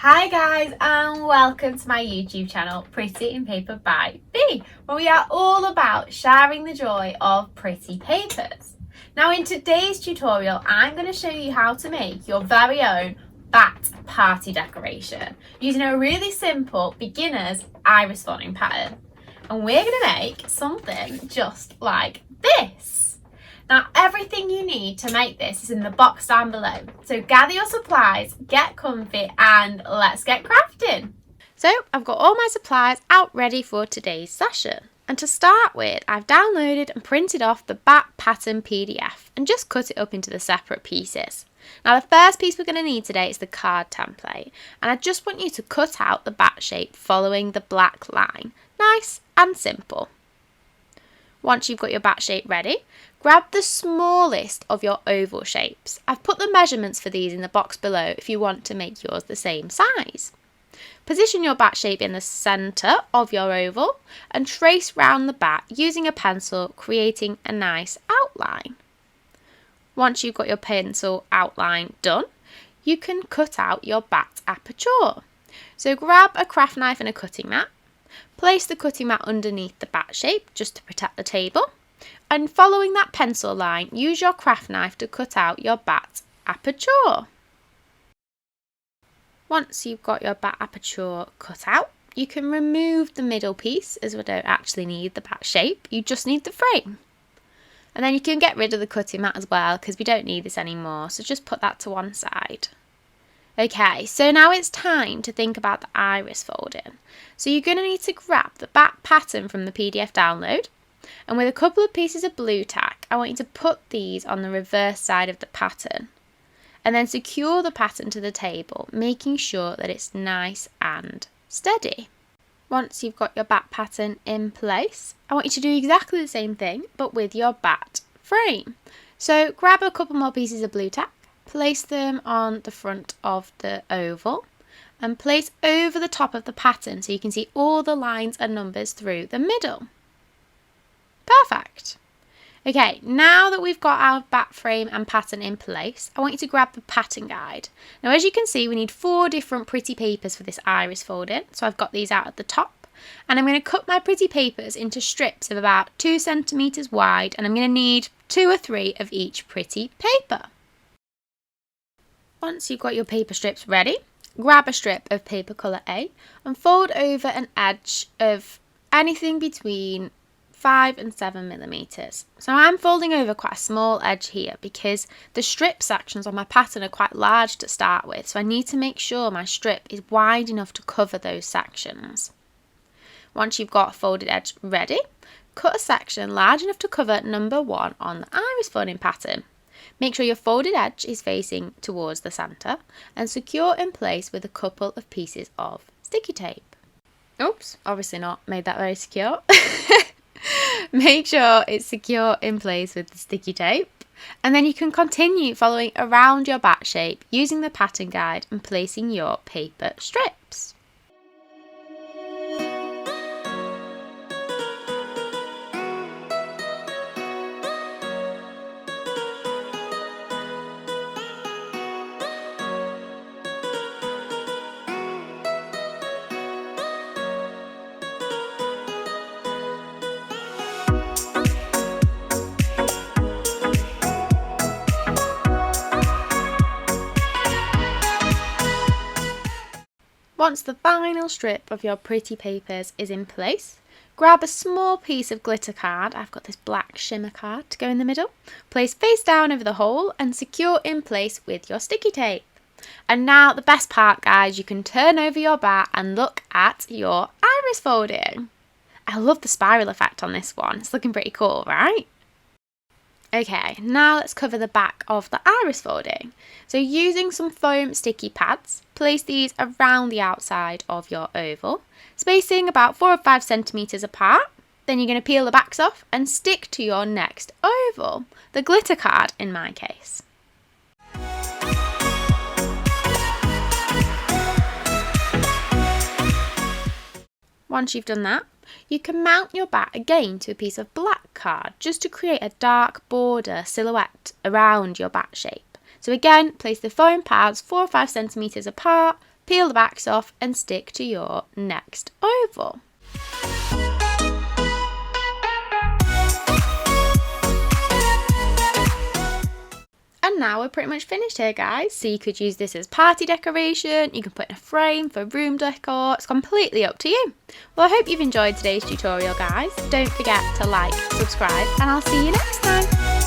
Hi guys and welcome to my YouTube channel Pretty in Paper by B, where we are all about sharing the joy of pretty papers. Now in today's tutorial I'm going to show you how to make your very own bat party decoration using a really simple beginner's iris folding pattern, and we're going to make something just like this. Now everything you need to make this is in the box down below, so gather your supplies, get comfy and let's get crafting. So I've got all my supplies out ready for today's session, and to start with I've downloaded and printed off the bat pattern PDF and just cut it up into the separate pieces. Now the first piece we're going to need today is the card template, and I just want you to cut out the bat shape following the black line, nice and simple. Once you've got your bat shape ready, grab the smallest of your oval shapes. I've put the measurements for these in the box below if you want to make yours the same size. Position your bat shape in the centre of your oval and trace round the bat using a pencil, creating a nice outline. Once you've got your pencil outline done, you can cut out your bat aperture. So grab a craft knife and a cutting mat. Place the cutting mat underneath the bat shape just to protect the table, and following that pencil line, use your craft knife to cut out your bat aperture. Once you've got your bat aperture cut out, you can remove the middle piece, as we don't actually need the bat shape, you just need the frame. And then you can get rid of the cutting mat as well because we don't need this anymore, so just put that to one side. Okay, so now it's time to think about the iris folding. So you're going to need to grab the bat pattern from the PDF download, and with a couple of pieces of blue tack, I want you to put these on the reverse side of the pattern, and then secure the pattern to the table, making sure that it's nice and steady. Once you've got your bat pattern in place, I want you to do exactly the same thing, but with your bat frame. So grab a couple more pieces of blue tack, place them on the front of the oval and place over the top of the pattern so you can see all the lines and numbers through the middle. Perfect. Okay, now that we've got our bat frame and pattern in place, I want you to grab the pattern guide. Now as you can see, we need 4 different pretty papers for this iris folding, so I've got these out at the top, and I'm going to cut my pretty papers into strips of about 2 centimeters wide, and I'm going to need 2 or 3 of each pretty paper. Once you've got your paper strips ready, grab a strip of paper colour A and fold over an edge of anything between 5 and 7 millimeters. So I'm folding over quite a small edge here because the strip sections on my pattern are quite large to start with, so I need to make sure my strip is wide enough to cover those sections. Once you've got a folded edge ready, cut a section large enough to cover number 1 on the iris folding pattern. Make sure your folded edge is facing towards the centre and secure in place with a couple of pieces of sticky tape. Oops, obviously not made that very secure. Make sure it's secure in place with the sticky tape, and then you can continue following around your bat shape using the pattern guide and placing your paper strips. Once the final strip of your pretty papers is in place, grab a small piece of glitter card. I've got this black shimmer card to go in the middle. Place face down over the hole and secure in place with your sticky tape. And now the best part, guys, you can turn over your bat and look at your iris folding. I love the spiral effect on this one. It's looking pretty cool, right? Okay, now let's cover the back of the iris folding. So using some foam sticky pads, place these around the outside of your oval, spacing about 4 or 5 centimeters apart. Then you're going to peel the backs off and stick to your next oval, the glitter card in my case. Once you've done that, you can mount your bat again to a piece of black card just to create a dark border silhouette around your bat shape. So again, place the foam pads 4 or 5 centimeters apart, peel the backs off and stick to your next oval. And now we're pretty much finished here, guys. So you could use this as party decoration, you can put in a frame for room decor, it's completely up to you. Well, I hope you've enjoyed today's tutorial, guys. Don't forget to like, subscribe, and I'll see you next time.